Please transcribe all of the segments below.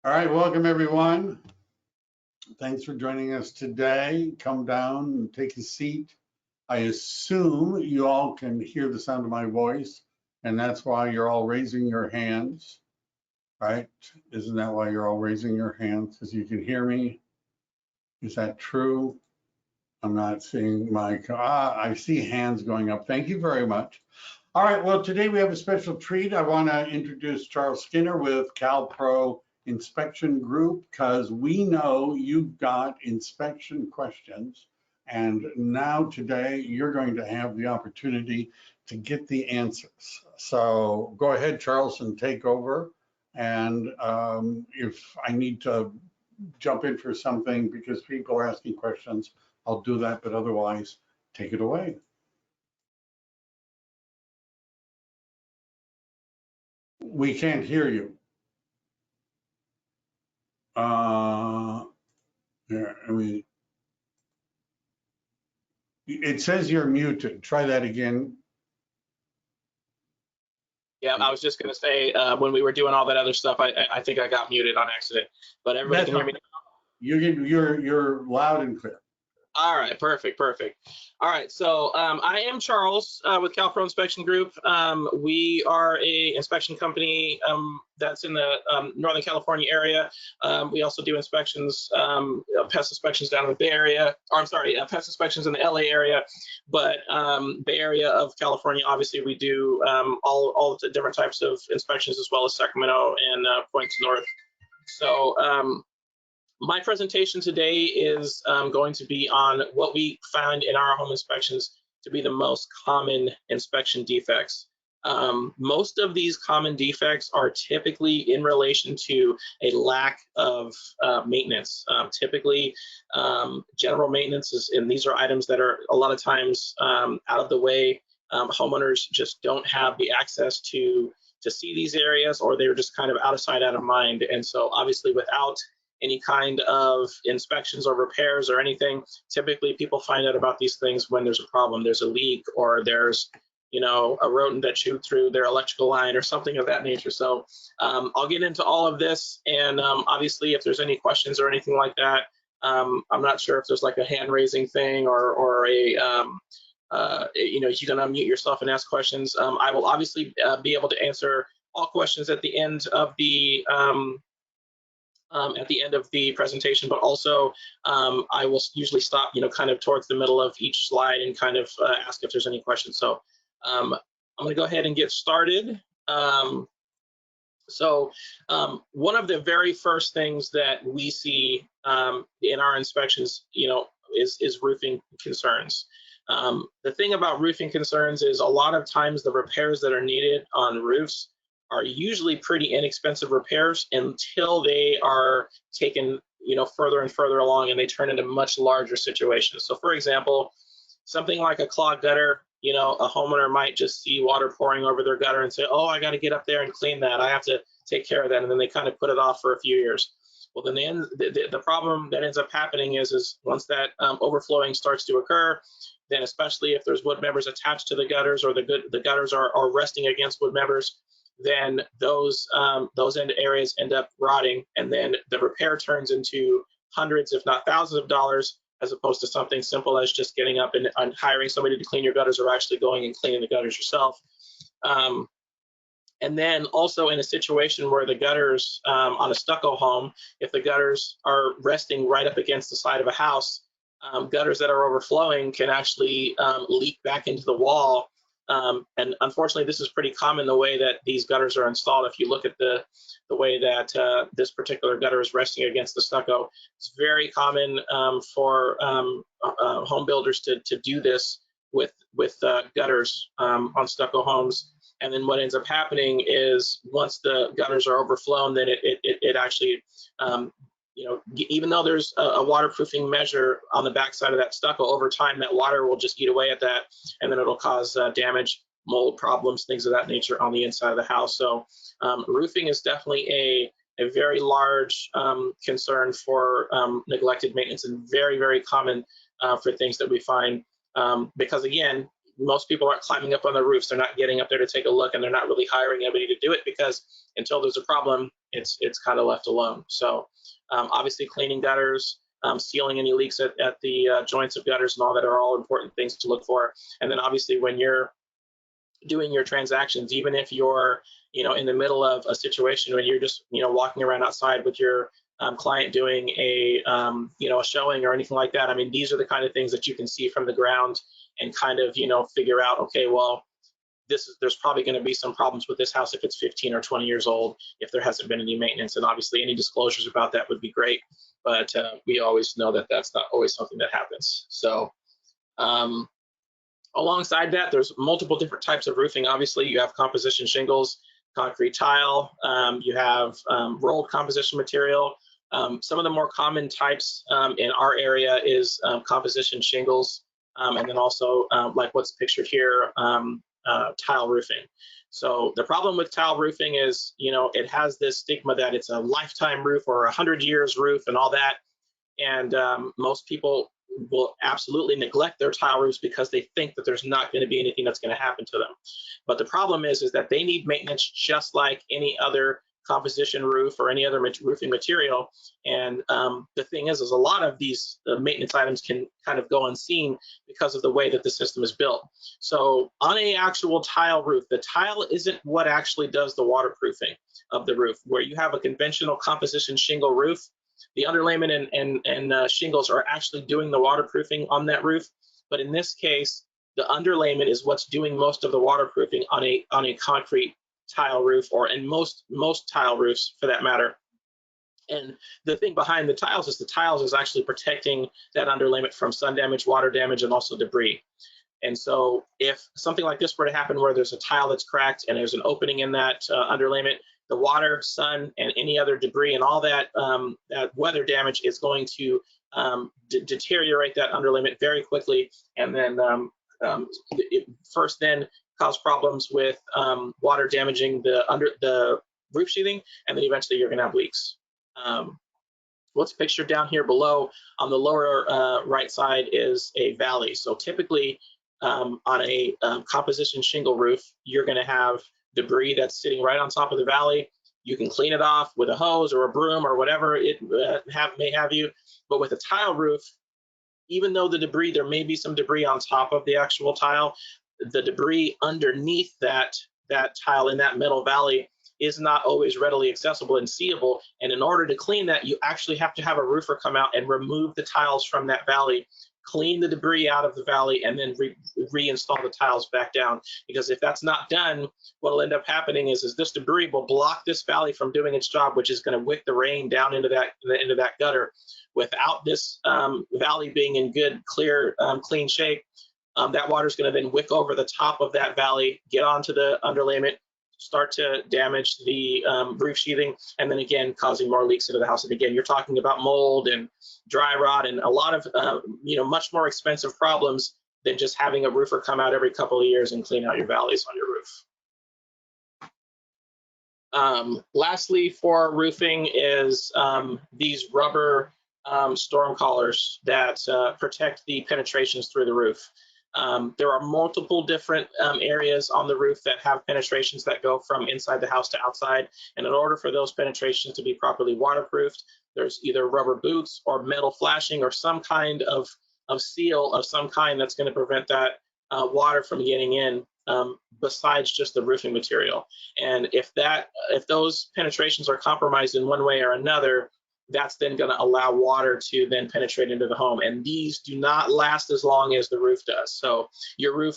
All right, welcome everyone. Thanks for joining us today. Come down and take a seat. I assume you all can hear the sound of my voice, and that's why you're all raising your hands, right? Isn't that why you're all raising your hands? Because you can hear me. Is that true? I'm not seeing my, I see hands going up. Thank you very much. All right, well, today we have a special treat. I want to introduce Charles Skinner with CalPro Inspection Group, because we know you've got inspection questions. And now today, you're going to have the opportunity to get the answers. So go ahead, Charles, and take over. And if I need to jump in for something because people are asking questions, I'll do that, but otherwise, take it away. We can't hear you. Yeah, I mean, it says you're muted. Try that again. Yeah, I was just going to say, when we were doing all that other stuff, I think I got muted on accident, but everybody can hear me now. You're loud and clear. All right, perfect. All right, so I am Charles with CalPro Inspection Group. We are a inspection company that's in the Northern California area. We also do inspections, pest inspections down in the Bay Area, or I'm sorry, pest inspections in the LA area, but Bay Area of California, obviously we do all the different types of inspections, as well as Sacramento and points north. So my presentation today is going to be on what we find in our home inspections to be the most common inspection defects. Most of these common defects are typically in relation to a lack of maintenance. Typically, general maintenance and these are items that are a lot of times out of the way. Homeowners just don't have the access to see these areas, or they're just kind of out of sight, out of mind. And so obviously without any kind of inspections or repairs or anything, typically people find out about these things when there's a problem, there's a leak, or there's, you know, a rodent that chewed through their electrical line or something of that nature. So I'll get into all of this, and obviously if there's any questions or anything like that, I'm not sure if there's like a hand raising thing or a you know, you can unmute yourself and ask questions. I will obviously be able to answer all questions at the end of the presentation, but also I will usually stop, you know, kind of towards the middle of each slide and kind of ask if there's any questions. So I'm going to go ahead and get started. One of the very first things that we see in our inspections, you know, is roofing concerns. The thing about roofing concerns is a lot of times the repairs that are needed on roofs are usually pretty inexpensive repairs until they are taken, you know, further and further along and they turn into much larger situations. So for example, something like a clogged gutter, you know, a homeowner might just see water pouring over their gutter and say, oh, I got to get up there and clean that. I have to take care of that. And then they kind of put it off for a few years. Well, then the problem that ends up happening is once that overflowing starts to occur, then especially if there's wood members attached to the gutters, or the gutters are resting against wood members, then those end areas end up rotting, and then the repair turns into hundreds, if not thousands of dollars, as opposed to something simple as just getting up and hiring somebody to clean your gutters, or actually going and cleaning the gutters yourself. And then also in a situation where the gutters on a stucco home, if the gutters are resting right up against the side of a house, gutters that are overflowing can actually leak back into the wall. And unfortunately, this is pretty common the way that these gutters are installed. If you look at the way that this particular gutter is resting against the stucco, it's very common for home builders to do this with gutters on stucco homes. And then what ends up happening is once the gutters are overflown, then it actually, you know, even though there's a waterproofing measure on the backside of that stucco, over time that water will just eat away at that, and then it'll cause damage, mold problems, things of that nature on the inside of the house. So roofing is definitely a very large concern for neglected maintenance, and very, very common for things that we find, because again, most people aren't climbing up on the roofs. They're not getting up there to take a look, and they're not really hiring anybody to do it, because until there's a problem, it's kind of left alone. So obviously cleaning gutters, sealing any leaks at the joints of gutters and all that are all important things to look for. And then obviously when you're doing your transactions, even if you're, in the middle of a situation when you're just, walking around outside with your client doing a showing or anything like that. I mean, these are the kind of things that you can see from the ground and kind of, figure out, okay, well, there's probably going to be some problems with this house if it's 15 or 20 years old, if there hasn't been any maintenance. And obviously any disclosures about that would be great, but we always know that that's not always something that happens. So alongside that, there's multiple different types of roofing. Obviously, you have composition shingles, concrete tile, you have rolled composition material. Some of the more common types in our area is composition shingles, and then also like what's pictured here, tile roofing. So the problem with tile roofing is, it has this stigma that it's a lifetime roof or 100 years roof and all that. And most people will absolutely neglect their tile roofs because they think that there's not going to be anything that's going to happen to them. But the problem is that they need maintenance just like any other composition roof or any other roofing material. And the thing is a lot of these maintenance items can kind of go unseen because of the way that the system is built. So on an actual tile roof, the tile isn't what actually does the waterproofing of the roof. Where you have a conventional composition shingle roof, the underlayment and shingles are actually doing the waterproofing on that roof. But in this case, the underlayment is what's doing most of the waterproofing on a concrete tile roof, or in most tile roofs for that matter. And the thing behind the tiles is actually protecting that underlayment from sun damage, water damage, and also debris. And so if something like this were to happen where there's a tile that's cracked and there's an opening in that underlayment, the water, sun, and any other debris and all that, that weather damage is going to deteriorate that underlayment very quickly, and then then cause problems with water damaging the roof sheathing, and then eventually you're going to have leaks. What's pictured down here below on the lower right side is a valley. So typically on a composition shingle roof, you're going to have debris that's sitting right on top of the valley. You can clean it off with a hose or a broom or whatever it may have you. But with a tile roof, even though there may be some debris on top of the actual tile, the debris underneath that tile in that metal valley is not always readily accessible and seeable. And in order to clean that, you actually have to have a roofer come out and remove the tiles from that valley, clean the debris out of the valley, and then reinstall the tiles back down. Because if that's not done, what will end up happening is this debris will block this valley from doing its job, which is going to wick the rain down into that gutter. Without this valley being in good, clear, clean shape, that water is going to then wick over the top of that valley, get onto the underlayment, start to damage the roof sheathing, and then again causing more leaks into the house. And again, you're talking about mold and dry rot and a lot of much more expensive problems than just having a roofer come out every couple of years and clean out your valleys on your roof. Lastly, for roofing is these rubber storm collars that protect the penetrations through the roof. There are multiple different areas on the roof that have penetrations that go from inside the house to outside. And in order for those penetrations to be properly waterproofed, there's either rubber boots or metal flashing or some kind of seal of some kind that's going to prevent that water from getting in, besides just the roofing material. And if those penetrations are compromised in one way or another, that's then going to allow water to then penetrate into the home. And these do not last as long as the roof does. So your roof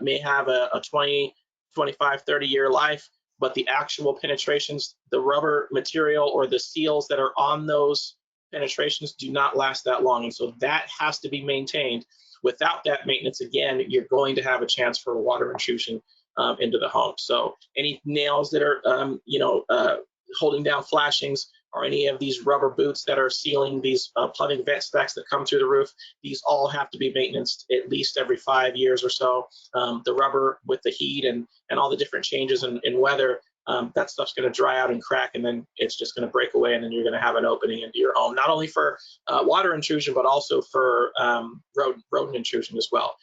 may have a 20, 25, 30-year life, but the actual penetrations, the rubber material or the seals that are on those penetrations do not last that long. And so that has to be maintained. Without that maintenance, again, you're going to have a chance for water intrusion into the home. So any nails that are, holding down flashings, or any of these rubber boots that are sealing these plumbing vent stacks that come through the roof, these all have to be maintained at least every 5 years or so. The rubber with the heat and all the different changes in weather, that stuff's going to dry out and crack, and then it's just going to break away, and then you're going to have an opening into your home, not only for water intrusion, but also for rodent intrusion as well.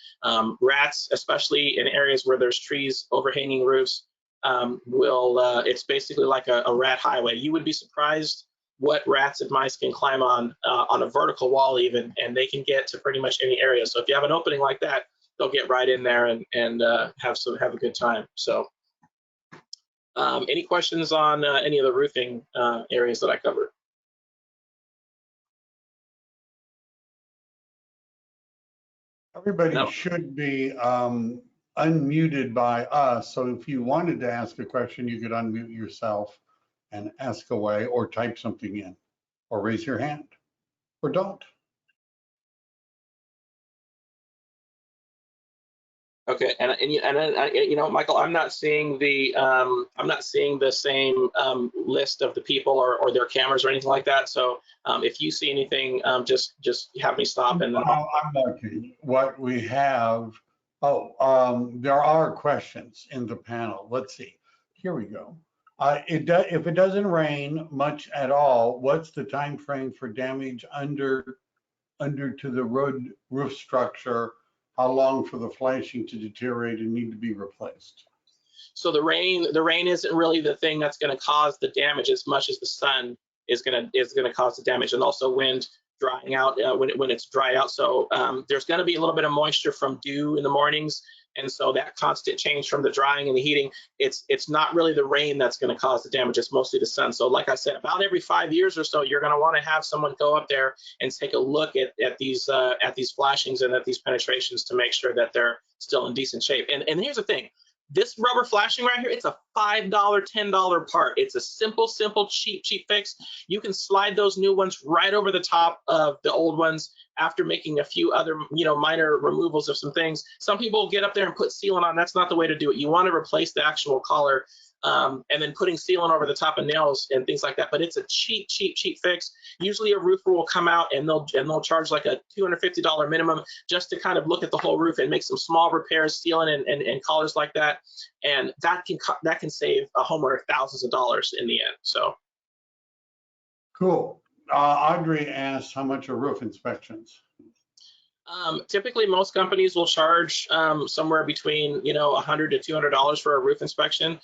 Rats, especially in areas where there's trees overhanging roofs, it's basically like a rat highway. You would be surprised what rats and mice can climb on a vertical wall even, and they can get to pretty much any area. So if you have an opening like that, they'll get right in there and have a good time. So any questions on any of the roofing areas that I covered? Everybody No. should be unmuted by us. So if you wanted to ask a question, you could unmute yourself and ask away, or type something in, or raise your hand, or don't. Okay, and you know, Michael, I'm not seeing the same list of the people or their cameras or anything like that. So if you see anything, just have me stop and then I'm looking. What we have. There are questions in the panel. Let's see. Here we go. If it doesn't rain much at all, what's the time frame for damage under to the roof structure? How long for the flashing to deteriorate and need to be replaced? So the rain isn't really the thing that's going to cause the damage as much as the sun is going to cause the damage, and also wind drying out when it's dry out. So there's going to be a little bit of moisture from dew in the mornings, and so that constant change from the drying and the heating, it's not really the rain that's going to cause the damage. It's mostly the sun. So like I said, about every 5 years or so, you're going to want to have someone go up there and take a look at these flashings and at these penetrations to make sure that they're still in decent shape. And here's the thing. This rubber flashing right here, it's a $5, $10 part. It's a simple, cheap fix. You can slide those new ones right over the top of the old ones after making a few other, minor removals of some things. Some people get up there and put sealant on. That's not the way to do it. You want to replace the actual collar and then putting sealant over the top of nails and things like that. But it's a cheap fix. Usually a roofer will come out and they'll charge like a $250 minimum just to kind of look at the whole roof and make some small repairs, sealant and collars like that. And that can save a homeowner thousands of dollars in the end. So cool. Audrey asked how much are roof inspections? Typically, most companies will charge somewhere between $100 to $200 for a roof inspection.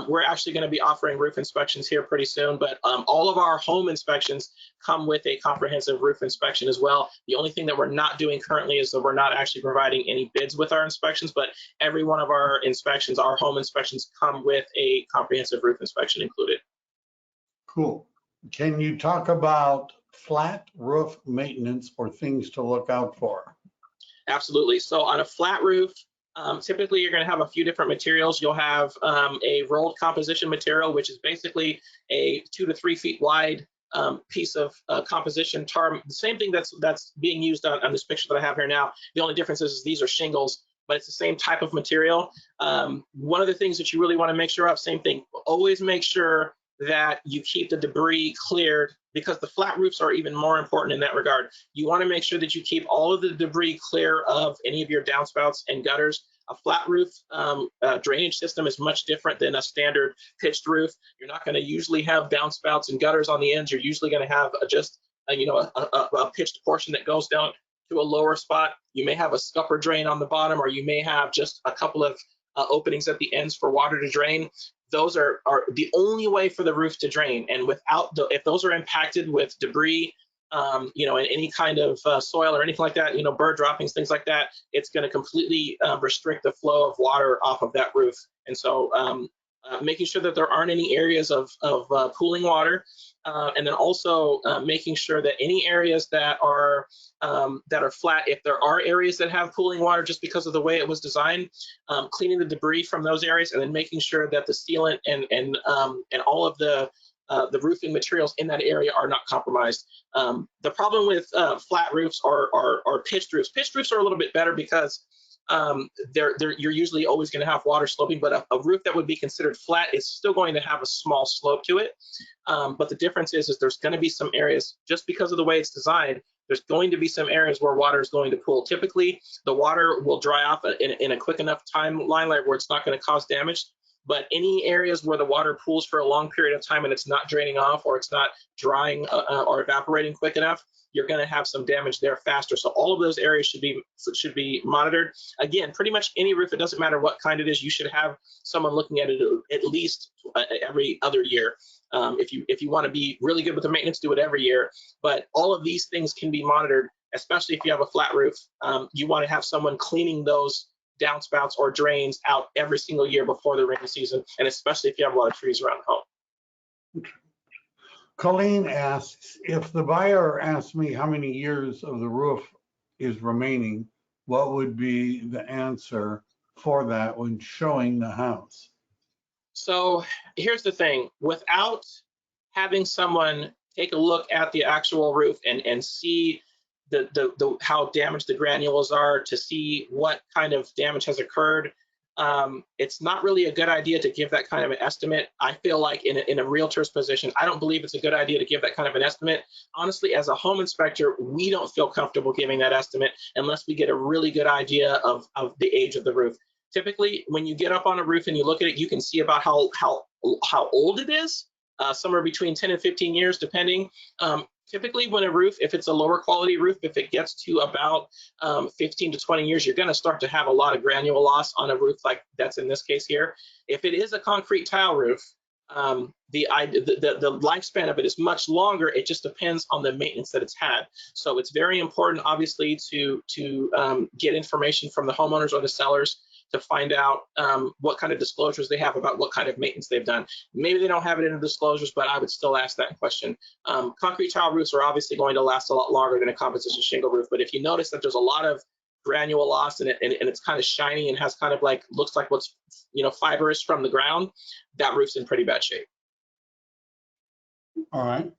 We're actually going to be offering roof inspections here pretty soon, but all of our home inspections come with a comprehensive roof inspection as well. The only thing that we're not doing currently is that we're not actually providing any bids with our inspections, but every one of our inspections, our home inspections, come with a comprehensive roof inspection included. Cool. Can you talk about flat roof maintenance or things to look out for? Absolutely. So on a flat roof, typically you're going to have a few different materials. You'll have a rolled composition material, which is basically a 2 to 3 feet wide piece of composition tar. The same thing that's being used on this picture that I have here now. The only difference is these are shingles, but it's the same type of material. One of the things that you really want to make sure of, same thing, always make sure that you keep the debris cleared, because the flat roofs are even more important in that regard. You want to make sure that you keep all of the debris clear of any of your downspouts and gutters. A flat roof drainage system is much different than a standard pitched roof. You're not going to usually have downspouts and gutters on the ends. You're usually going to have just a pitched portion that goes down to a lower spot. You may have a scupper drain on the bottom, or you may have just a couple of openings at the ends for water to drain. Those are the only way for the roof to drain. And if those are impacted with debris, and any kind of soil or anything like that, bird droppings, things like that, it's going to completely restrict the flow of water off of that roof. And so making sure that there aren't any areas of pooling water, and then also making sure that any areas that are flat, if there are areas that have pooling water just because of the way it was designed, cleaning the debris from those areas, and then making sure that the sealant and all of the roofing materials in that area are not compromised. The problem with flat roofs are pitched roofs. Pitched roofs are a little bit better because you're usually always going to have water sloping, but a roof that would be considered flat is still going to have a small slope to it. But the difference is there's going to be some areas, just because of the way it's designed, there's going to be some areas where water is going to pool. Typically, the water will dry off in a quick enough timeline where it's not going to cause damage. But any areas where the water pools for a long period of time and it's not draining off, or it's not drying or evaporating quick enough, you're going to have some damage there faster. So all of those areas should be monitored. Again, pretty much any roof, it doesn't matter what kind it is, you should have someone looking at it at least every other year. If you want to be really good with the maintenance, do it every year. But all of these things can be monitored, especially if you have a flat roof. You want to have someone cleaning those downspouts or drains out every single year before the rainy season, and especially if you have a lot of trees around the home. Colleen asks, if the buyer asks me how many years of the roof is remaining, what would be the answer for that when showing the house? So here's the thing, without having someone take a look at the actual roof and see how damaged the granules are, to see what kind of damage has occurred, it's not really a good idea to give that kind of an estimate. I feel like in a realtor's position, I don't believe it's a good idea to give that kind of an estimate. Honestly, as a home inspector, we don't feel comfortable giving that estimate unless we get a really good idea of the age of the roof. Typically, when you get up on a roof and you look at it, you can see about how old it is, somewhere between 10 and 15 years, depending. Typically, when a roof, if it's a lower quality roof, if it gets to about 15 to 20 years, you're going to start to have a lot of granule loss on a roof like that's in this case here. If it is a concrete tile roof, the lifespan of it is much longer. It just depends on the maintenance that it's had. So it's very important, obviously, to get information from the homeowners or the sellers to find out what kind of disclosures they have about what kind of maintenance they've done. Maybe they don't have it in the disclosures, but I would still ask that question. Concrete tile roofs are obviously going to last a lot longer than a composition shingle roof, but if you notice that there's a lot of granule loss and it's kind of shiny and has kind of like, looks like what's, fibrous from the ground, that roof's in pretty bad shape. All right.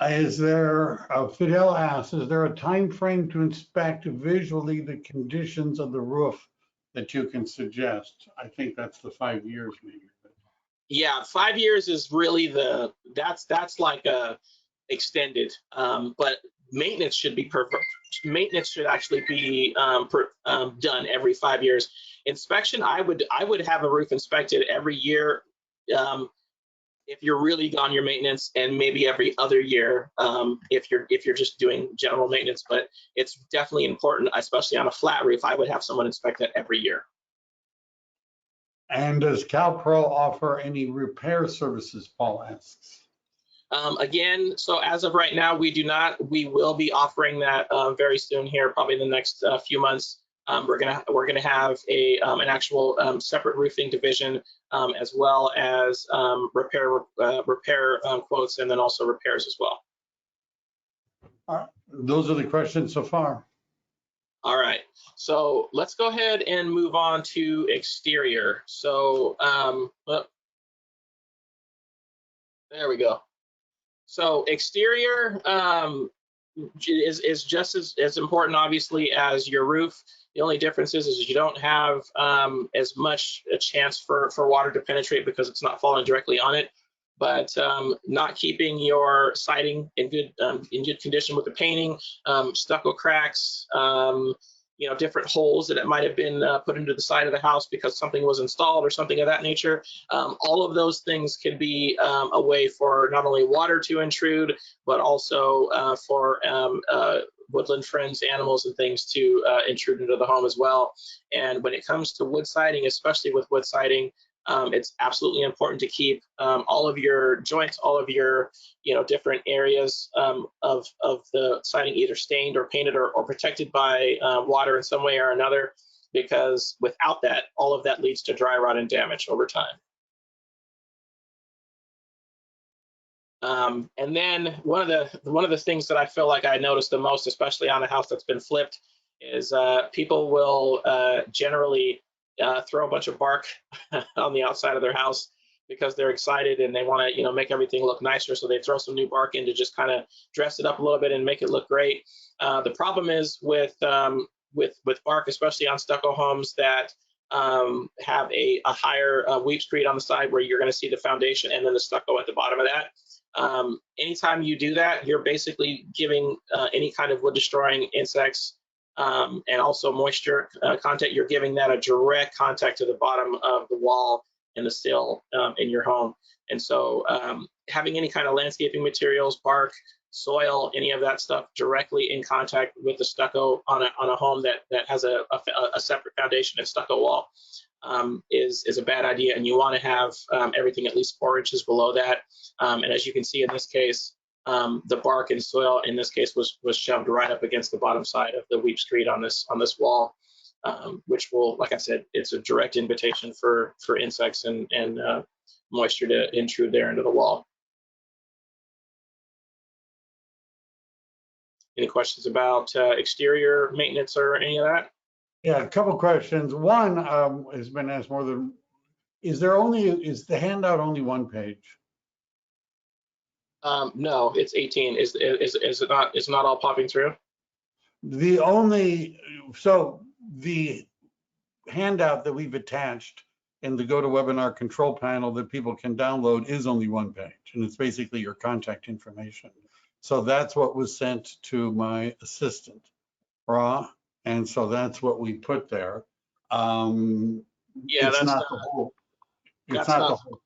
Fidel asks, is there a time frame to inspect visually the conditions of the roof that you can suggest? I think that's the 5 years maybe. Yeah, 5 years is really that's like extended, but maintenance should be perfect. Maintenance should actually be done every 5 years. Inspection, I would have a roof inspected every year if you're really on your maintenance, and maybe every other year if you're just doing general maintenance. But it's definitely important, especially on a flat roof. I would have someone inspect that every year. And does CalPro offer any repair services, Paul asks? Again, so as of right now, we do not. We will be offering that very soon here, probably in the next few months. We're gonna have an actual separate roofing division, as well as repair quotes, and then also repairs as well. All right. Those are the questions so far. All right, so let's go ahead and move on to exterior. So there we go. So exterior is just as important, obviously, as your roof. The only difference is you don't have as much a chance for water to penetrate because it's not falling directly on it. But not keeping your siding in good condition with the painting, stucco cracks, different holes that it might have been put into the side of the house because something was installed or something of that nature. All of those things can be a way for not only water to intrude, but also for woodland friends, animals, and things to intrude into the home as well. And when it comes to wood siding, especially with wood siding, it's absolutely important to keep all of your joints, all of your different areas of the siding either stained or painted or protected by water in some way or another, because without that, all of that leads to dry rot and damage over time. And then one of the things that I feel like I noticed the most, especially on a house that's been flipped, is people will generally throw a bunch of bark on the outside of their house because they're excited and they want to make everything look nicer, so they throw some new bark in to just kind of dress it up a little bit and make it look great. The problem is with bark, especially on stucco homes that have a higher weep street on the side, where you're going to see the foundation and then the stucco at the bottom of that. Anytime you do that, you're basically giving any kind of wood destroying insects and also moisture contact, you're giving that a direct contact to the bottom of the wall, in the sill in your home. And so having any kind of landscaping materials, bark, soil, any of that stuff directly in contact with the stucco on a home that has a separate foundation and stucco wall is a bad idea. And you want to have everything at least 4 inches below that. And as you can see in this case, the bark and soil in this case was shoved right up against the bottom side of the weep screed on this wall, which will, like I said, it's a direct invitation for insects and moisture to intrude there into the wall. Any questions about exterior maintenance or any of that? Yeah, a couple questions. One has been asked more than, is the handout only one page? No, it's 18. Is it not? It's not all popping through. So the handout that we've attached in the GoToWebinar control panel that people can download is only one page, and it's basically your contact information. So that's what was sent to my assistant, Ra, and so that's what we put there. Yeah, it's that's not the whole. It's not the whole.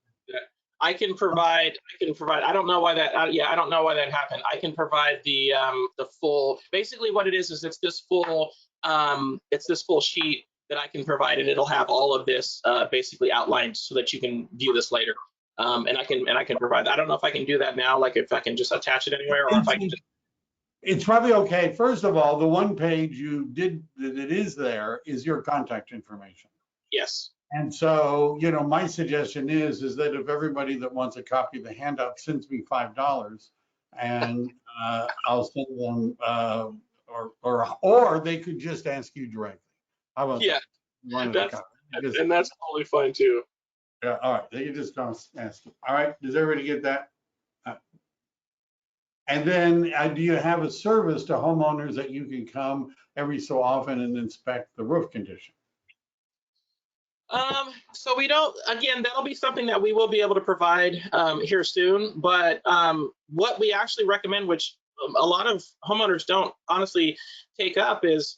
I can provide. I don't know why that. I don't know why that happened. I can provide the full. Basically, what it is it's this full. It's this full sheet that I can provide, and it'll have all of this basically outlined so that you can view this later. And I can provide. I don't know if I can do that now. Like if I can just attach it anywhere, or if I can just. It's probably okay. First of all, the one page you did that it is there is your contact information. Yes. And so, my suggestion is that if everybody that wants a copy of the handout sends me $5, and I'll send them, or they could just ask you directly. How about that? And that's totally fine too. Yeah. All right. They can just go ask you. All right. Does everybody get that? And then, do you have a service to homeowners that you can come every so often and inspect the roof condition? So we don't, again, that'll be something that we will be able to provide here soon. But what we actually recommend, which a lot of homeowners don't honestly take up, is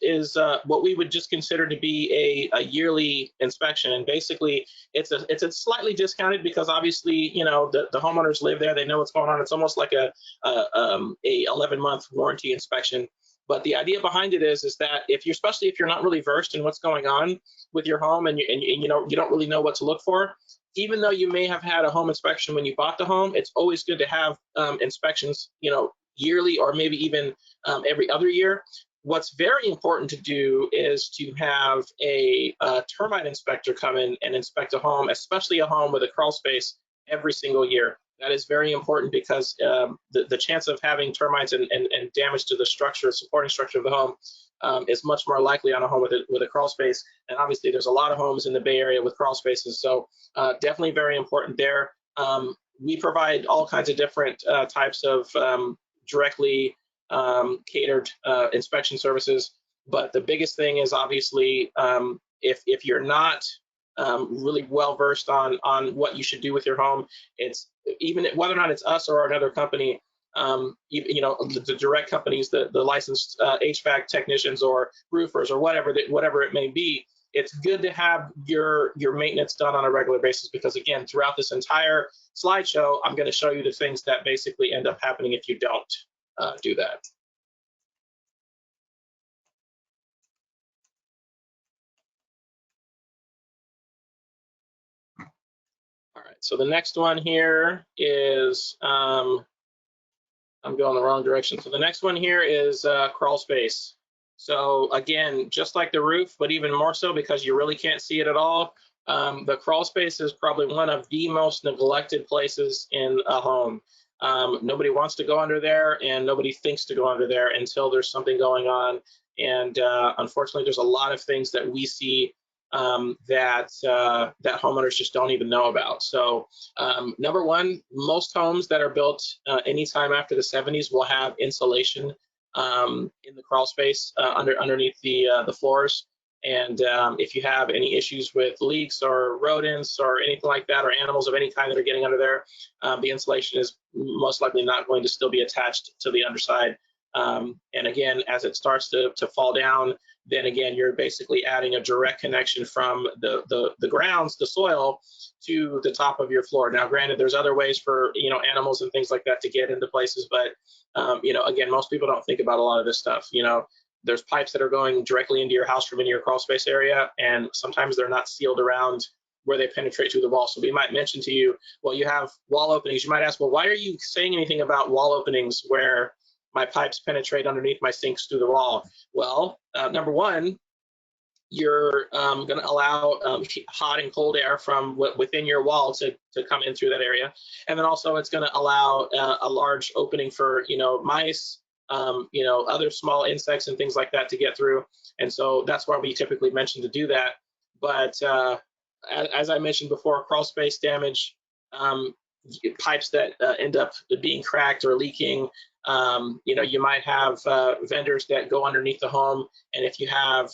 what we would just consider to be a yearly inspection. And basically, it's a slightly discounted because obviously, the homeowners live there, they know what's going on. It's almost like a 11-month warranty inspection. But the idea behind it is that especially if you're not really versed in what's going on with your home and you don't really know what to look for, even though you may have had a home inspection when you bought the home, it's always good to have inspections, yearly or maybe even every other year. What's very important to do is to have a termite inspector come in and inspect a home, especially a home with a crawl space, every single year. That is very important because the chance of having termites and damage to the supporting structure of the home is much more likely on a home with a crawl space. And obviously, there's a lot of homes in the Bay Area with crawl spaces, so definitely very important there. We provide all kinds of different types of directly catered inspection services, but the biggest thing is obviously if you're not really well versed on what you should do with your home, it's even whether or not it's us or another company, the direct companies, the licensed HVAC technicians or roofers or whatever it may be, it's good to have your maintenance done on a regular basis, because again, throughout this entire slideshow, I'm going to show you the things that basically end up happening if you don't do that. All right, so the next one here is, I'm going the wrong direction. So the next one here is crawl space. So again, just like the roof, but even more so because you really can't see it at all, the crawl space is probably one of the most neglected places in a home. Nobody wants to go under there, and nobody thinks to go under there until there's something going on. And unfortunately, there's a lot of things that we see that homeowners just don't even know about. So number one, most homes that are built anytime after the 70s will have insulation in the crawl space underneath the floors. And if you have any issues with leaks or rodents or anything like that, or animals of any kind that are getting under there, the insulation is most likely not going to still be attached to the underside. And again, as it starts to fall down, then again, you're basically adding a direct connection from the grounds, the soil, to the top of your floor. Now, granted, there's other ways for, animals and things like that to get into places, but, again, most people don't think about a lot of this stuff. There's pipes that are going directly into your house from into your crawl space area, and sometimes they're not sealed around where they penetrate through the wall. So we might mention to you, well, you have wall openings. You might ask, well, why are you saying anything about wall openings where my pipes penetrate underneath my sinks through the wall? Well, number one, you're going to allow hot and cold air from within your wall to come in through that area. And then also it's going to allow a large opening for, mice, other small insects and things like that to get through. And so that's why we typically mention to do that. But as I mentioned before, crawl space damage, pipes that end up being cracked or leaking, you might have vendors that go underneath the home, and if you have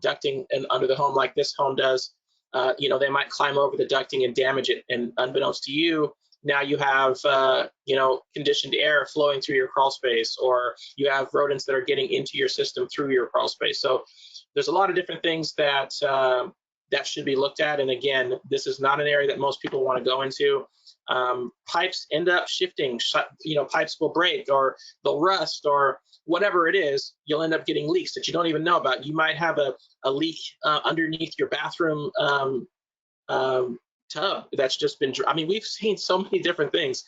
ducting under the home like this home does, they might climb over the ducting and damage it, and unbeknownst to you, now you have conditioned air flowing through your crawl space, or you have rodents that are getting into your system through your crawl space. So there's a lot of different things that that should be looked at, and again, this is not an area that most people want to go into. Pipes end up shifting, pipes will break or they'll rust or whatever it is. You'll end up getting leaks that you don't even know about. You might have a leak underneath your bathroom tub that's just been, we've seen so many different things,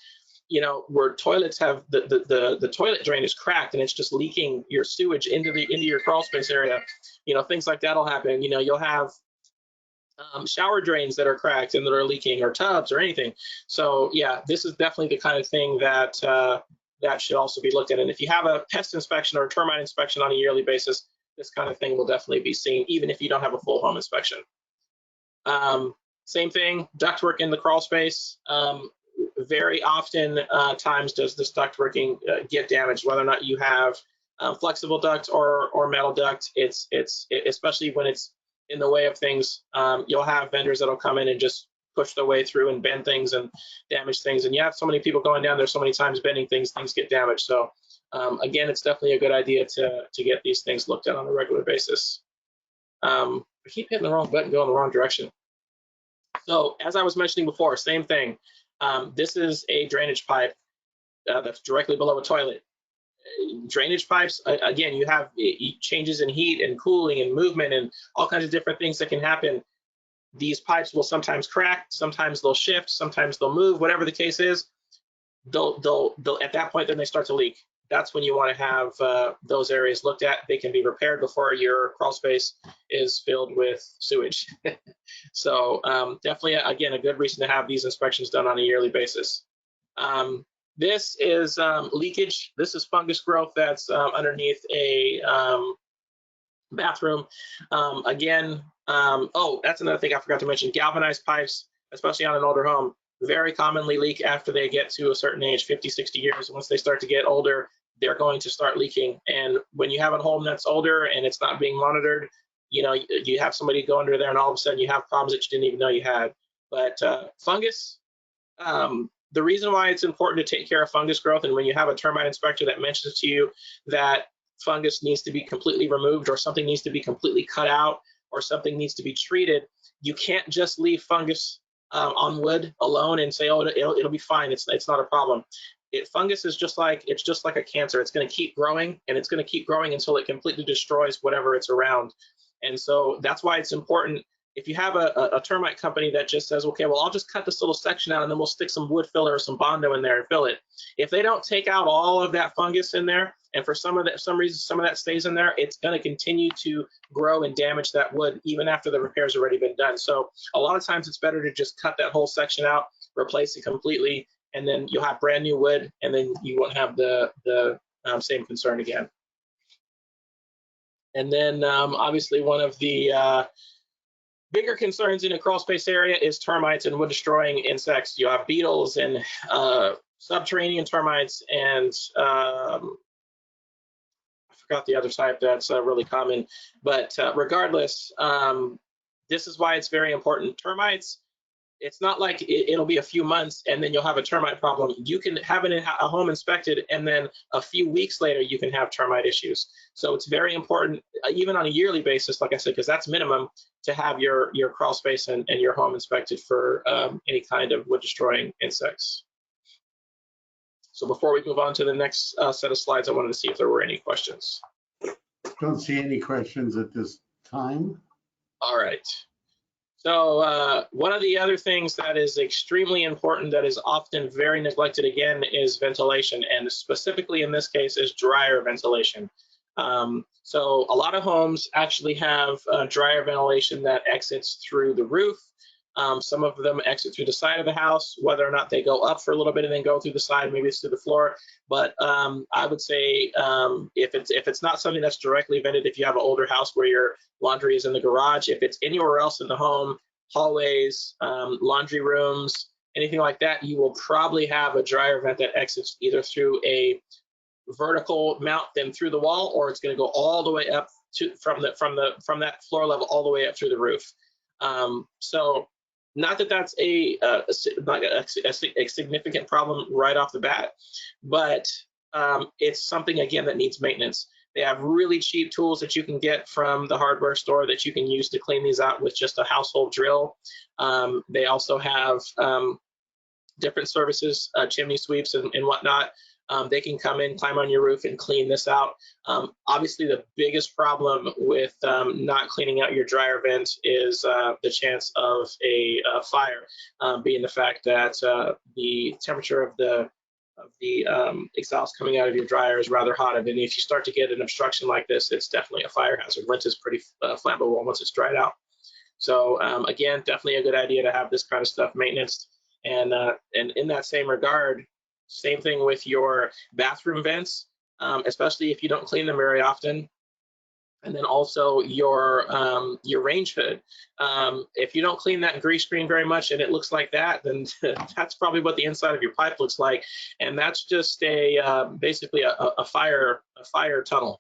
where toilets have the toilet drain is cracked and it's just leaking your sewage into your crawl space area. Things like that'll happen. You'll have shower drains that are cracked and that are leaking, or tubs or anything. So yeah, this is definitely the kind of thing that that should also be looked at. And if you have a pest inspection or a termite inspection on a yearly basis, this kind of thing will definitely be seen, even if you don't have a full home inspection. Same thing, ductwork in the crawl space. Very often times does this ductworking get damaged, whether or not you have flexible duct or metal duct. It's especially when it's in the way of things, you'll have vendors that'll come in and just push their way through and bend things and damage things. And you have so many people going down there so many times bending things get damaged. So again, it's definitely a good idea to get these things looked at on a regular basis. I keep hitting the wrong button, going the wrong direction. So as I was mentioning before, same thing. This is a drainage pipe that's directly below a toilet. Drainage pipes, again, you have changes in heat and cooling and movement and all kinds of different things that can happen. These pipes will sometimes crack, sometimes they'll shift, sometimes they'll move, whatever the case is. They'll at that point, then they start to leak. That's when you want to have those areas looked at. They can be repaired before your crawl space is filled with sewage. So definitely, again, a good reason to have these inspections done on a yearly basis. This is leakage. This is fungus growth that's underneath a bathroom. Again, oh, that's another thing I forgot to mention. Galvanized pipes, especially on an older home, very commonly leak after they get to a certain age, 50, 60 years. Once they start to get older, they're going to start leaking. And when you have a home that's older and it's not being monitored, you have somebody go under there and all of a sudden you have problems that you didn't even know you had. But fungus, the reason why it's important to take care of fungus growth, and when you have a termite inspector that mentions to you that fungus needs to be completely removed or something needs to be completely cut out or something needs to be treated, you can't just leave fungus on wood alone and say, oh, it'll be fine. It's not a problem. Fungus is just like a cancer. It's going to keep growing, and it's going to keep growing until it completely destroys whatever it's around. And so that's why it's important. If you have a termite company that just says, okay, well, I'll just cut this little section out and then we'll stick some wood filler or some Bondo in there and fill it. If they don't take out all of that fungus in there, and for some reason some of that stays in there, it's going to continue to grow and damage that wood even after the repair's already been done. So a lot of times it's better to just cut that whole section out, replace it completely, and then you'll have brand new wood, and then you won't have the same concern again. And then obviously one of the bigger concerns in a crawl space area is termites and wood destroying insects. You have beetles and subterranean termites, and I forgot the other type that's really common. But regardless, this is why it's very important. Termites, it's not like it'll be a few months and then you'll have a termite problem. You can have a home inspected, and then a few weeks later you can have termite issues. So it's very important, even on a yearly basis, like I said, because that's minimum, to have your crawl space and your home inspected for any kind of wood destroying insects. So before we move on to the next set of slides, I wanted to see if there were any questions. Don't see any questions at this time. All right. So one of the other things that is extremely important that is often very neglected, again, is ventilation, and specifically in this case is dryer ventilation. So a lot of homes actually have dryer ventilation that exits through the roof. Some of them exit through the side of the house, whether or not they go up for a little bit and then go through the side, maybe it's through the floor. But I would say if it's not something that's directly vented, if you have an older house where your laundry is in the garage, if it's anywhere else in the home, hallways, laundry rooms, anything like that, you will probably have a dryer vent that exits either through a vertical mount, then through the wall, or it's going to go all the way up to from that floor level all the way up through the roof. So not that that's a significant problem right off the bat, but it's something, again, that needs maintenance. They have really cheap tools that you can get from the hardware store that you can use to clean these out with just a household drill. They also have different services, chimney sweeps and whatnot. They can come in, climb on your roof, and clean this out. Obviously, the biggest problem with not cleaning out your dryer vent is the chance of a fire, being the fact that the temperature of the exhaust coming out of your dryer is rather hot. And if you start to get an obstruction like this, it's definitely a fire hazard. Lint is pretty flammable once it's dried out. So again, definitely a good idea to have this kind of stuff maintenance. And in that same regard, same thing with your bathroom vents, especially if you don't clean them very often. And then also your range hood. If you don't clean that grease screen very much and it looks like that, then that's probably what the inside of your pipe looks like. And that's just basically a fire tunnel.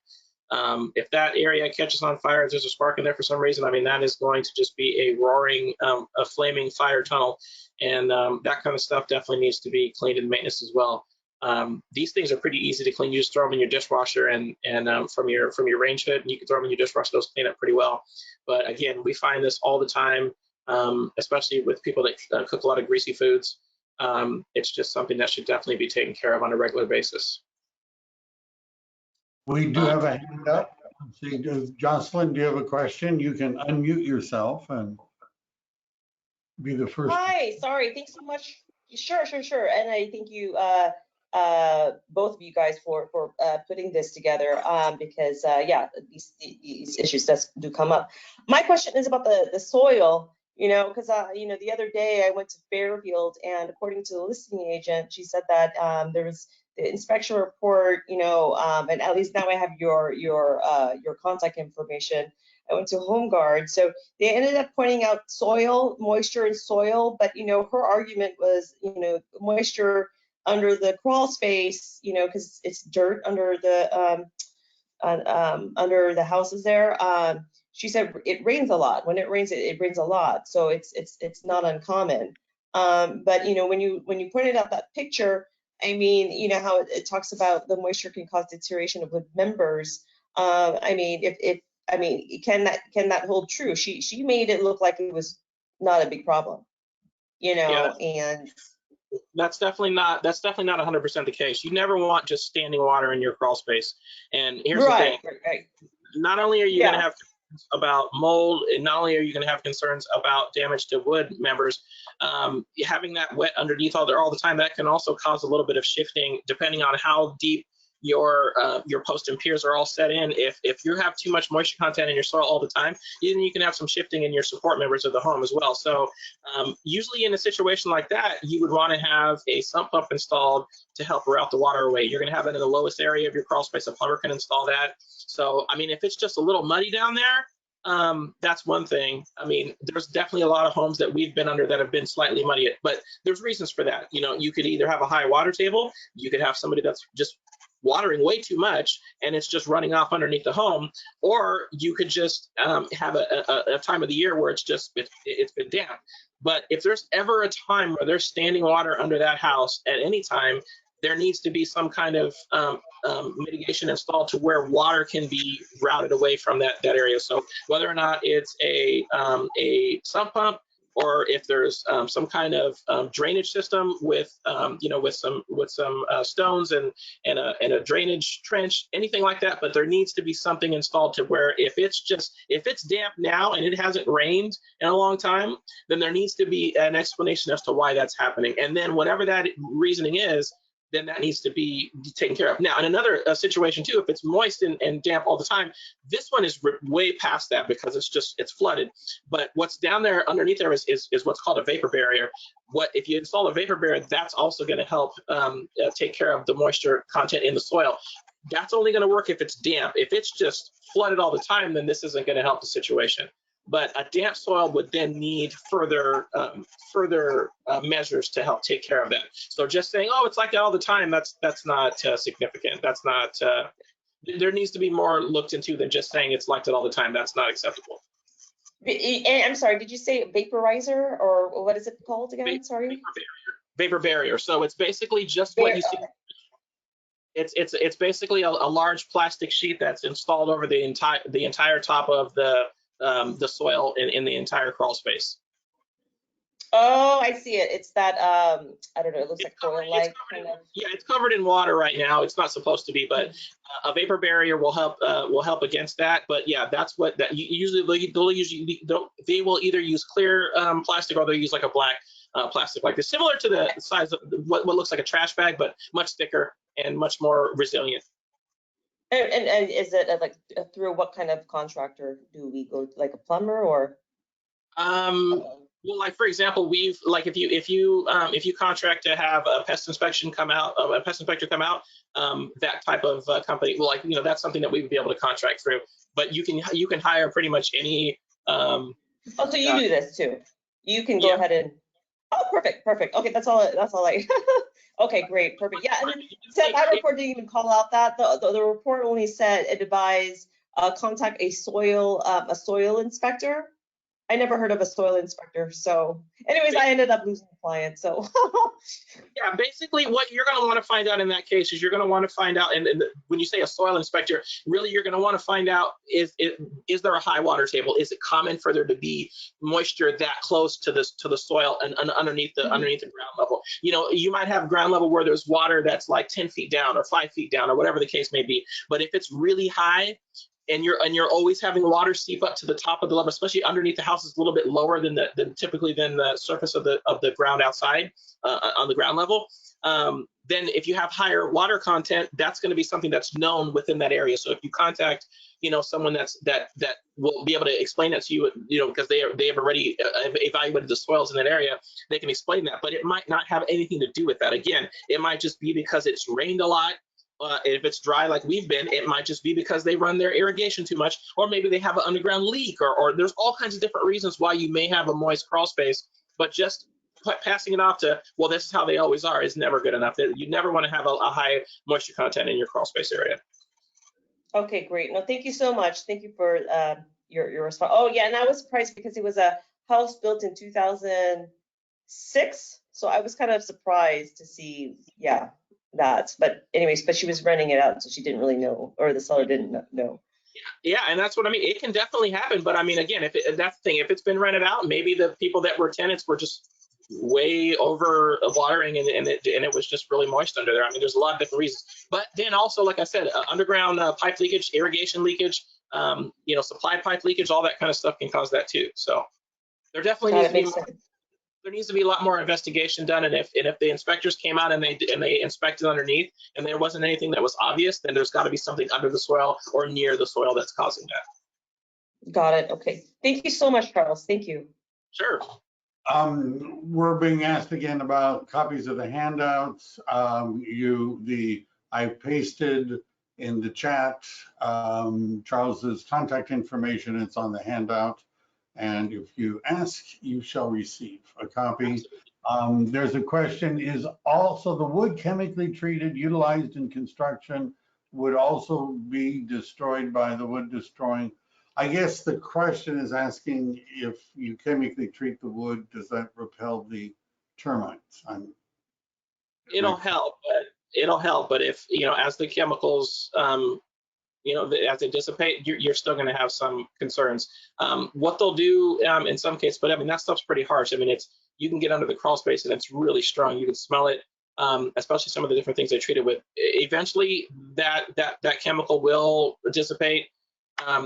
If that area catches on fire, if there's a spark in there for some reason, I mean, that is going to just be a roaring, a flaming fire tunnel. And that kind of stuff definitely needs to be cleaned and maintenance as well. These things are pretty easy to clean. You just throw them in your dishwasher and from your range hood, and you can throw them in your dishwasher. Those clean up pretty well. But again, we find this all the time, especially with people that cook a lot of greasy foods. It's just something that should definitely be taken care of on a regular basis. We do have a hand up. See, Jocelyn, do you have a question? You can unmute yourself and be the first. Hi, sorry, thanks so much. Sure. And I thank you, both of you guys for putting this together, because yeah, these issues do come up. My question is about the soil, because the other day I went to Fairfield, and according to the listing agent, she said that there was the inspection report, and at least now I have your contact information. I went to Home Guard, so they ended up pointing out soil, moisture in soil, but her argument was, moisture under the crawl space, because it's dirt under the houses there. She said it rains a lot. When it rains, it rains a lot, so it's not uncommon. But when you pointed out that picture, I mean, how it talks about the moisture can cause deterioration of wood members. I mean, can that hold true? She made it look like it was not a big problem, Yeah, and that's definitely not 100% the case. You never want just standing water in your crawl space. And here's the thing: right. not only are you going to have concerns about mold, and not only are you going to have concerns about damage to wood members, having that wet underneath all the time, that can also cause a little bit of shifting depending on how deep your post and piers are all set in. If you have too much moisture content in your soil all the time, then you can have some shifting in your support members of the home as well. So usually in a situation like that, you would want to have a sump pump installed to help route the water away. You're going to have it in the lowest area of your crawl space. A plumber can install that. So I mean, if it's just a little muddy down there, that's one thing. I mean, there's definitely a lot of homes that we've been under that have been slightly muddy, but there's reasons for that. You could either have a high water table, you could have somebody that's just watering way too much and it's just running off underneath the home, or you could just have a time of the year where it's been damp. But if there's ever a time where there's standing water under that house at any time, there needs to be some kind of mitigation installed to where water can be routed away from that area. So whether or not it's a sump pump, or if there's some kind of drainage system with with some stones and a drainage trench, anything like that. But there needs to be something installed to where if it's damp now and it hasn't rained in a long time, then there needs to be an explanation as to why that's happening. And then whatever that reasoning is, then that needs to be taken care of. Now, in another situation too, if it's moist and damp all the time, this one is way past that because it's flooded. But what's down there underneath there is what's called a vapor barrier. If you install a vapor barrier, that's also going to help take care of the moisture content in the soil. That's only going to work if it's damp. If it's just flooded all the time, then this isn't going to help the situation. But a damp soil would then need further measures to help take care of that. So just saying, oh, it's like that all the time, that's not significant. That's not. There needs to be more looked into than just saying it's like that all the time. That's not acceptable. And I'm sorry, did you say vaporizer, or what is it called again? Sorry. Vapor barrier. So it's basically just what you see. It's basically a large plastic sheet that's installed over the entire top of the soil in the entire crawl space. Oh, I see it. It's that I don't know. It looks like foil-like kind of. Yeah, it's covered in water right now. It's not supposed to be, but a vapor barrier will help against that. But yeah, that's what that usually they will either use clear plastic, or they'll use like a black plastic like this, similar to the size of what looks like a trash bag, but much thicker and much more resilient. And is it like through what kind of contractor do we go, like a plumber or? Well, like for example, if you contract to have a pest inspector come out, that type of company, well, that's something that we would be able to contract through. But you can hire pretty much any. Oh, so you do this too? You can go ahead and. Oh, perfect. Okay, that's all I. Okay, great, perfect. Yeah, and then that report didn't even call out that the report only said it advised contact a soil inspector. I never heard of a soil inspector. So anyways, I ended up losing the client. So yeah, basically what you're going to want to find out in that case is you're going to want to find out, and when you say a soil inspector, really you're going to want to find out, is there a high water table? Is it common for there to be moisture that close to the soil and underneath the ground level? You might have ground level where there's water that's like 10 feet down or 5 feet down or whatever the case may be. But if it's really high, and you're always having water seep up to the top of the level, especially underneath the house is a little bit lower than typically the surface of the ground outside on the ground level. Then if you have higher water content, that's going to be something that's known within that area. So if you contact someone that will be able to explain that to you, because they have already evaluated the soils in that area, they can explain that. But it might not have anything to do with that. Again, it might just be because it's rained a lot. If it's dry like we've been, it might just be because they run their irrigation too much, or maybe they have an underground leak, or there's all kinds of different reasons why you may have a moist crawl space. But just passing it off to, well, this is how they always are, is never good enough. You never want to have a high moisture content in your crawl space area. Okay, great. No, thank you so much. Thank you for your response. Oh yeah, and I was surprised because it was a house built in 2006, so I was kind of surprised to see, that. But anyways, but she was renting it out, so she didn't really know, or the seller didn't know. Yeah, and that's what I mean. It can definitely happen, but I mean, again, that's the thing. If it's been rented out, maybe the people that were tenants were just way over watering, and it was just really moist under there. I mean, there's a lot of different reasons. But then also, like I said, underground pipe leakage, irrigation leakage, supply pipe leakage, all that kind of stuff can cause that too. So there definitely needs to be more. There needs to be a lot more investigation done, and if the inspectors came out and they inspected underneath and there wasn't anything that was obvious, then there's got to be something under the soil or near the soil that's causing that. Got it. Okay. Thank you so much, Charles. Thank you. Sure. We're being asked again about copies of the handouts. I pasted in the chat Charles's contact information. It's on the handout. And if you ask, you shall receive a copy. There's a question, is also the wood chemically treated, utilized in construction, would also be destroyed by the wood destroying? I guess the question is asking if you chemically treat the wood, does that repel the termites? It'll help, but if, as the chemicals, as they dissipate, you're still going to have some concerns. What they'll do in some cases, but I mean, that stuff's pretty harsh. I mean, you can get under the crawl space and it's really strong. You can smell it, especially some of the different things they treat it with. Eventually, that chemical will dissipate.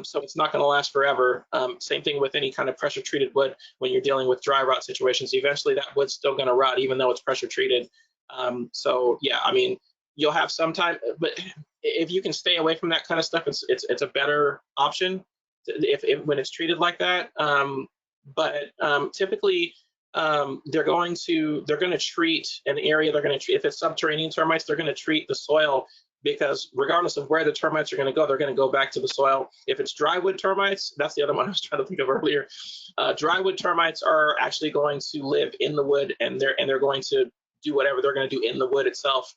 So it's not going to last forever. Same thing with any kind of pressure treated wood when you're dealing with dry rot situations. Eventually, that wood's still going to rot, even though it's pressure treated. So yeah, I mean, you'll have some time, but if you can stay away from that kind of stuff, it's a better option when it's treated like that. But typically, they're going to treat an area. If it's subterranean termites, they're going to treat the soil, because regardless of where the termites are going to go, they're going to go back to the soil. If it's drywood termites, that's the other one I was trying to think of earlier. Drywood termites are actually going to live in the wood, and they're going to do whatever they're going to do in the wood itself.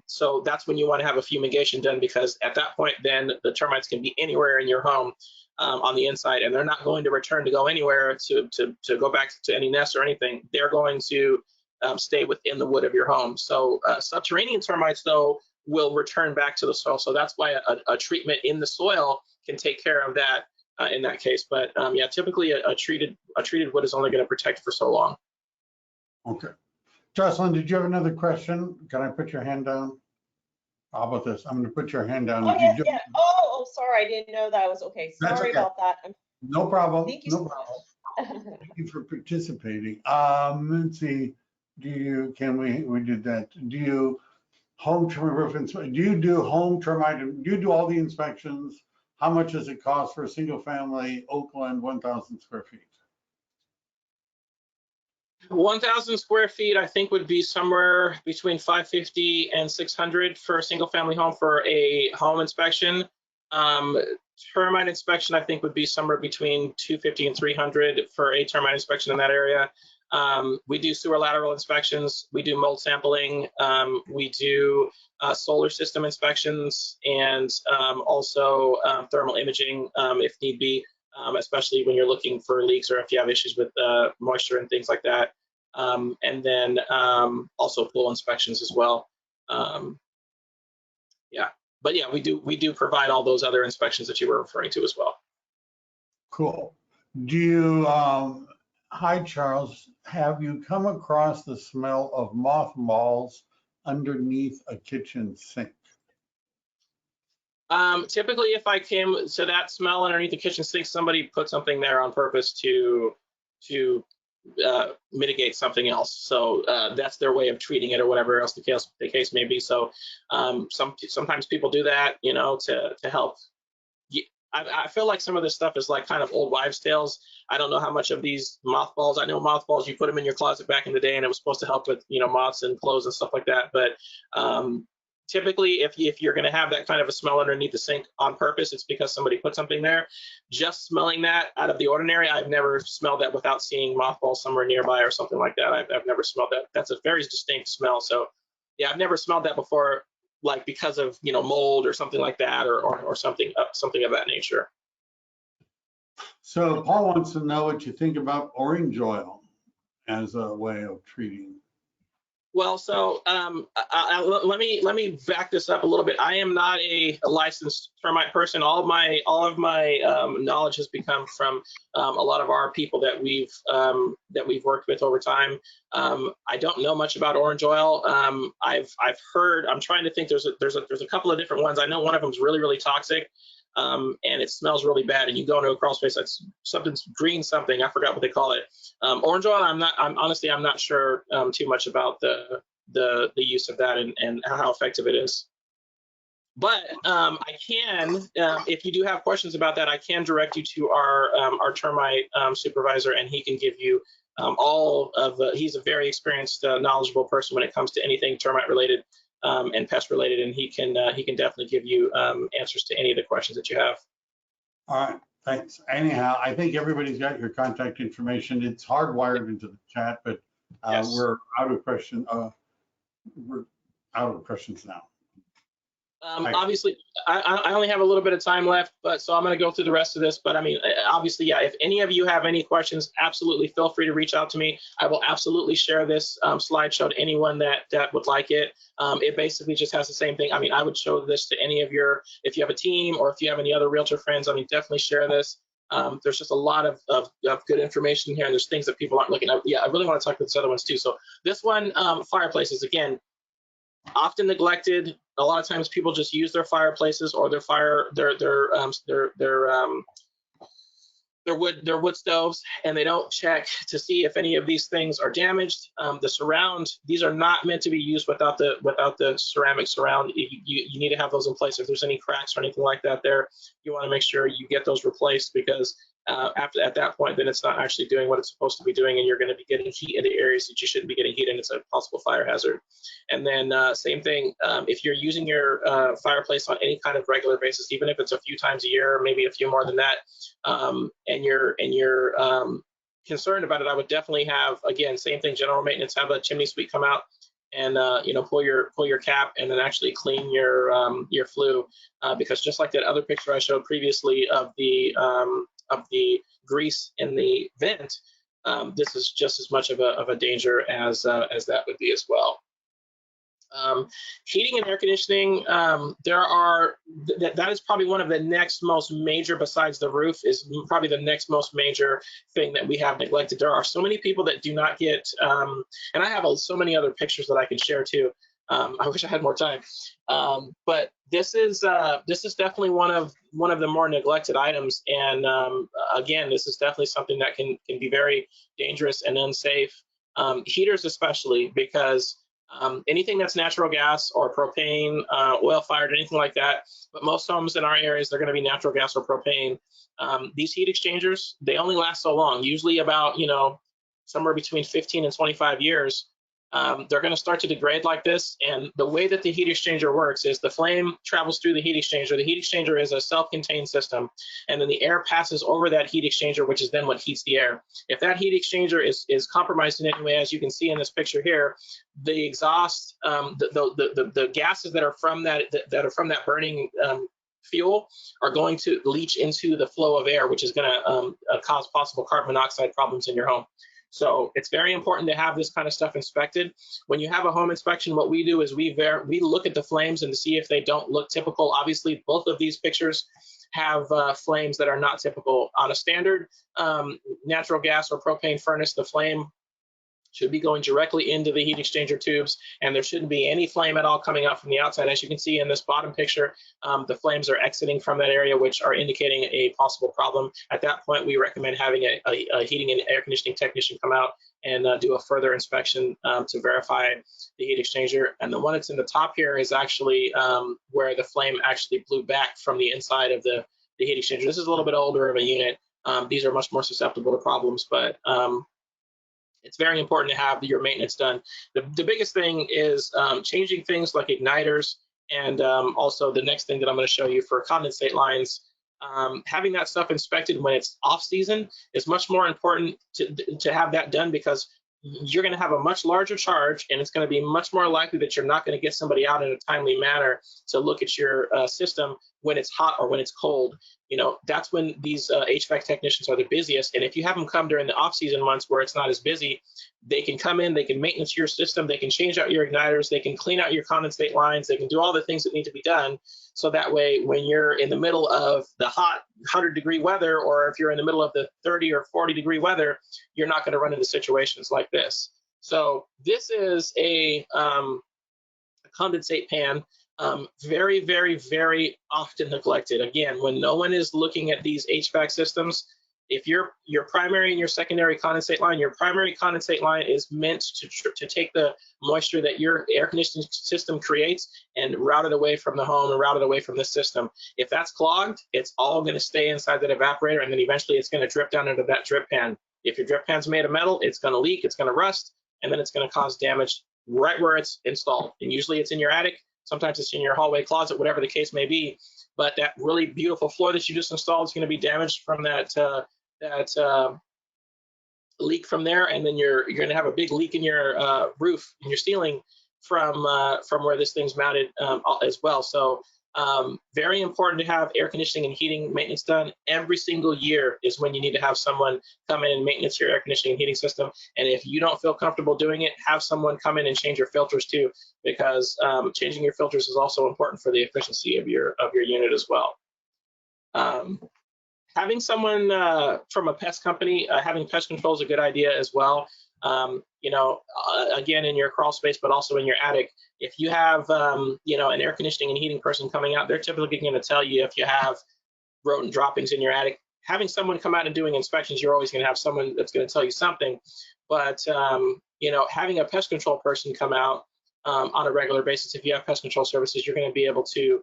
So that's when you want to have a fumigation done, because at that point, then the termites can be anywhere in your home on the inside, and they're not going to return to go anywhere to go back to any nest or anything. They're going to stay within the wood of your home. So subterranean termites, though, will return back to the soil. So that's why a treatment in the soil can take care of that in that case. But yeah, typically a treated wood is only going to protect for so long. Okay. Jocelyn, did you have another question? Can I put your hand down? How about this? I'm going to put your hand down. Oh, yes, yeah. Oh, sorry. I didn't know that was okay. Sorry about that. No problem. Thank you no so problem. much. Thank you for participating. Let's see. We did that. Do you home termite roof inspection? Do you do home termite? Do you do all the inspections? How much does it cost for a single family Oakland 1,000 square feet? 1,000 square feet, I think, would be somewhere between 550 and 600 for a single family home for a home inspection. Termite inspection, I think, would be somewhere between 250 and 300 for a termite inspection in that area. We do sewer lateral inspections. We do mold sampling. We do solar system inspections, and also thermal imaging if need be. Especially when you're looking for leaks or if you have issues with moisture and things like that. And then also pool inspections as well. Yeah, but yeah, we do provide all those other inspections that you were referring to as well. Cool. Do you, hi Charles, have you come across the smell of mothballs underneath a kitchen sink? Typically, if I came to that smell underneath the kitchen sink, somebody put something there on purpose to mitigate something else. So that's their way of treating it, or whatever else the case may be. So sometimes people do that, to help. I feel like some of this stuff is like kind of old wives' tales. I don't know how much of these mothballs. I know mothballs, you put them in your closet back in the day, and it was supposed to help with moths and clothes and stuff like that. But typically, if you're going to have that kind of a smell underneath the sink on purpose, it's because somebody put something there. Just smelling that out of the ordinary, I've never smelled that without seeing mothballs somewhere nearby or something like that. I've never smelled that. That's a very distinct smell. So yeah, I've never smelled that before, like because of mold or something like that, or something of that nature. So Paul wants to know what you think about orange oil as a way of treating. Well, so let me back this up a little bit. I am not a licensed termite person. All of my knowledge has become from a lot of our people that we've worked with over time. I don't know much about orange oil. I've heard. I'm trying to think. There's a couple of different ones. I know one of them is really, really toxic. And it smells really bad, and you go into a crawl space, that's something's green something, I forgot what they call it. Orange oil, I'm honestly not sure too much about the use of that and how effective it is. But I can, if you do have questions about that, I can direct you to our termite supervisor, and he can give you all of he's a very experienced, knowledgeable person when it comes to anything termite related. And pest related, and he can definitely give you answers to any of the questions that you have. All right, thanks. Anyhow, I think everybody's got your contact information. It's hardwired into the chat, but Yes. We're out of question. We're out of questions now. Obviously, I only have a little bit of time left, but so I'm going to go through the rest of this. But I mean, obviously, yeah, if any of you have any questions, absolutely feel free to reach out to me. I will absolutely share this slideshow to anyone that would like it. It basically just has the same thing. I mean, I would show this to any of your, if you have a team or if you have any other realtor friends, I mean, definitely share this. There's just a lot of good information here, and there's things that people aren't looking at. Yeah, I really want to talk about these other ones too. So this one, fireplaces, again, often neglected. A lot of times people just use their fireplaces or their wood stoves, and they don't check to see if any of these things are damaged. The surround, these are not meant to be used without the ceramic surround. You need to have those in place. If there's any cracks or anything like that there, you want to make sure you get those replaced, because at that point, then it's not actually doing what it's supposed to be doing, and you're going to be getting heat into areas that you shouldn't be getting heat in. It's a possible fire hazard. And then same thing, if you're using your fireplace on any kind of regular basis, even if it's a few times a year, or maybe a few more than that, and you're concerned about it, I would definitely have, again, same thing, general maintenance, have a chimney sweep come out and pull your cap and then actually clean your flue, because just like that other picture I showed previously of the grease in the vent, this is just as much of a danger as that would be as well. Heating and air conditioning, that is probably one of the next most major, besides the roof, is probably the next most major thing that we have neglected. There are so many people that do not get, and I have so many other pictures that I can share too. I wish I had more time, but this is definitely one of the more neglected items, and again, this is definitely something that can be very dangerous and unsafe. Heaters especially, because anything that's natural gas or propane, oil fired, anything like that, but most homes in our areas, they're going to be natural gas or propane. These heat exchangers, they only last so long, usually about, somewhere between 15 and 25 years. They're going to start to degrade like this, and the way that the heat exchanger works is the flame travels through the heat exchanger. The heat exchanger is a self-contained system, and then the air passes over that heat exchanger, which is then what heats the air. If that heat exchanger is compromised in any way, as you can see in this picture here, the exhaust, the gases that are from that burning fuel are going to leach into the flow of air, which is going to cause possible carbon monoxide problems in your home. So it's very important to have this kind of stuff inspected. When you have a home inspection, what we do is we look at the flames and to see if they don't look typical. Obviously, both of these pictures have flames that are not typical. On a standard natural gas or propane furnace, the flame should be going directly into the heat exchanger tubes, and there shouldn't be any flame at all coming out from the outside. As you can see in this bottom picture, the flames are exiting from that area, which are indicating a possible problem. At that point, we recommend having a heating and air conditioning technician come out and do a further inspection to verify the heat exchanger. And the one that's in the top here is actually where the flame actually blew back from the inside of the heat exchanger. This is a little bit older of a unit. These are much more susceptible to problems, but it's very important to have your maintenance done. The biggest thing is changing things like igniters, and also the next thing that I'm going to show you for condensate lines. Having that stuff inspected when it's off season is much more important to have that done, because you're going to have a much larger charge, and it's going to be much more likely that you're not going to get somebody out in a timely manner to look at your system when it's hot or when it's cold. That's when these HVAC technicians are the busiest. And if you have them come during the off-season months where it's not as busy, they can come in, they can maintenance your system, they can change out your igniters, they can clean out your condensate lines, they can do all the things that need to be done. So that way, when you're in the middle of the hot 100-degree weather, or if you're in the middle of the 30 or 40-degree weather, you're not going to run into situations like this. So this is a condensate pan. Very, very, very often neglected. Again, when no one is looking at these HVAC systems, if your primary and your secondary condensate line, your primary condensate line is meant to take the moisture that your air conditioning system creates and route it away from the home and route it away from the system. If that's clogged, it's all going to stay inside that evaporator, and then eventually it's going to drip down into that drip pan. If your drip pan's made of metal, it's going to leak, it's going to rust, and then it's going to cause damage right where it's installed. And usually it's in your attic. Sometimes it's in your hallway closet, whatever the case may be. But that really beautiful floor that you just installed is going to be damaged from that leak from there, and then you're going to have a big leak in your roof, in your ceiling, from where this thing's mounted as well. So Very important to have air conditioning and heating maintenance done every single year is when you need to have someone come in and maintenance your air conditioning and heating system. And if you don't feel comfortable doing it, have someone come in and change your filters too, because changing your filters is also important for the efficiency of your unit as well. Having someone from a pest company, having pest control is a good idea as well. Again, in your crawl space, but also in your attic. If you have, an air conditioning and heating person coming out, they're typically going to tell you if you have rodent droppings in your attic. Having someone come out and doing inspections, you're always going to have someone that's going to tell you something. But, having a pest control person come out on a regular basis, if you have pest control services, you're going to be able to,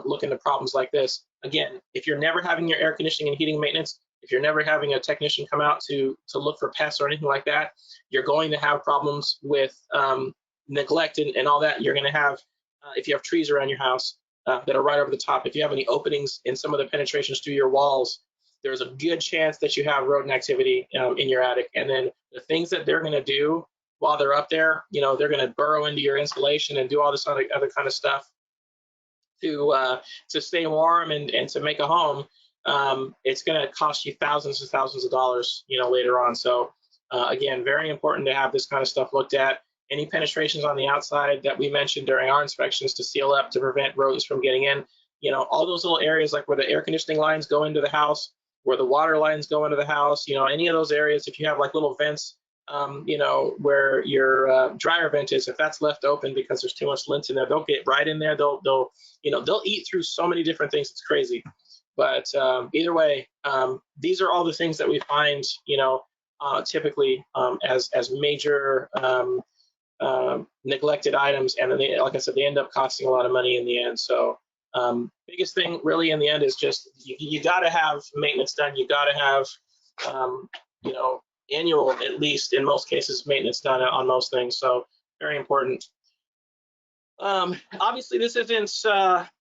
look into problems like this. Again, if you're never having your air conditioning and heating maintenance, if you're never having a technician come out to look for pests or anything like that, you're going to have problems with neglect and all that. You're going to have, if you have trees around your house that are right over the top, if you have any openings in some of the penetrations through your walls, there's a good chance that you have rodent activity in your attic. And then the things that they're going to do while they're up there, they're going to burrow into your insulation and do all this other kind of stuff to stay warm and to make a home. It's going to cost you thousands and thousands of dollars, later on. So again, very important to have this kind of stuff looked at. Any penetrations on the outside that we mentioned during our inspections to seal up to prevent rodents from getting in, all those little areas like where the air conditioning lines go into the house, where the water lines go into the house, any of those areas, if you have like little vents, where your dryer vent is, if that's left open because there's too much lint in there, they'll get right in there. They'll eat through so many different things. It's crazy. But either way, these are all the things that we find, typically as major neglected items, and then like I said, they end up costing a lot of money in the end. So biggest thing really in the end is just you got to have maintenance done. You got to have annual, at least in most cases, maintenance done on most things. So very important. Obviously, this isn't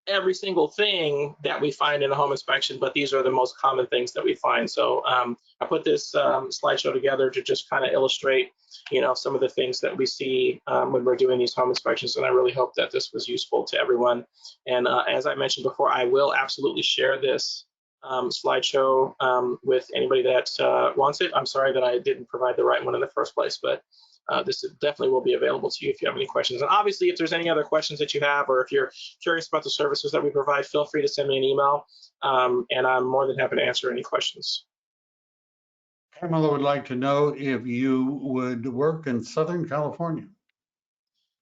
every single thing that we find in a home inspection, but these are the most common things that we find. So I put this slideshow together to just kind of illustrate, some of the things that we see when we're doing these home inspections, and I really hope that this was useful to everyone. And as I mentioned before, I will absolutely share this slideshow with anybody that wants it. I'm sorry that I didn't provide the right one in the first place, but this definitely will be available to you if you have any questions. And obviously, if there's any other questions that you have, or if you're curious about the services that we provide, feel free to send me an email, and I'm more than happy to answer any questions. Pamela would like to know if you would work in Southern California.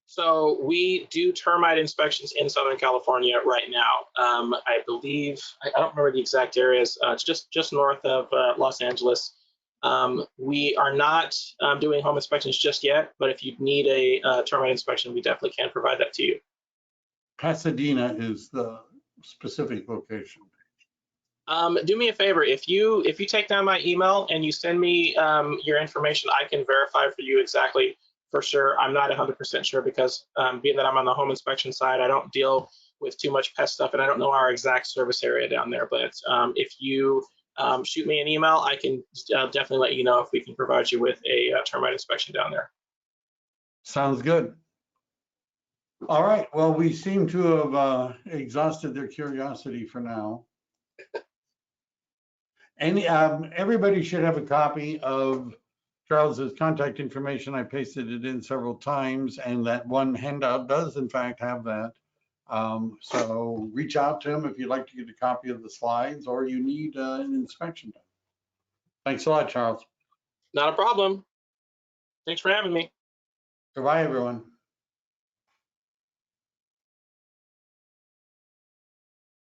So we do termite inspections in Southern California right now. I believe, I don't remember the exact areas. It's just north of Los Angeles. We are not doing home inspections just yet, but if you need a termite inspection, we definitely can provide that to you. Pasadena is the specific location. Do me a favor, if you take down my email and you send me your information, I can verify for you exactly for sure. I'm not 100% sure because being that I'm on the home inspection side, I don't deal with too much pest stuff, and I don't know our exact service area down there. But if you shoot me an email, I can definitely let you know if we can provide you with a termite inspection down there. Sounds good. All right. Well, we seem to have exhausted their curiosity for now. And everybody should have a copy of Charles's contact information. I pasted it in several times, and that one handout does in fact have that. So reach out to him if you'd like to get a copy of the slides or you need an inspection done. Thanks a lot, Charles. Not a problem. Thanks for having me. Goodbye, everyone.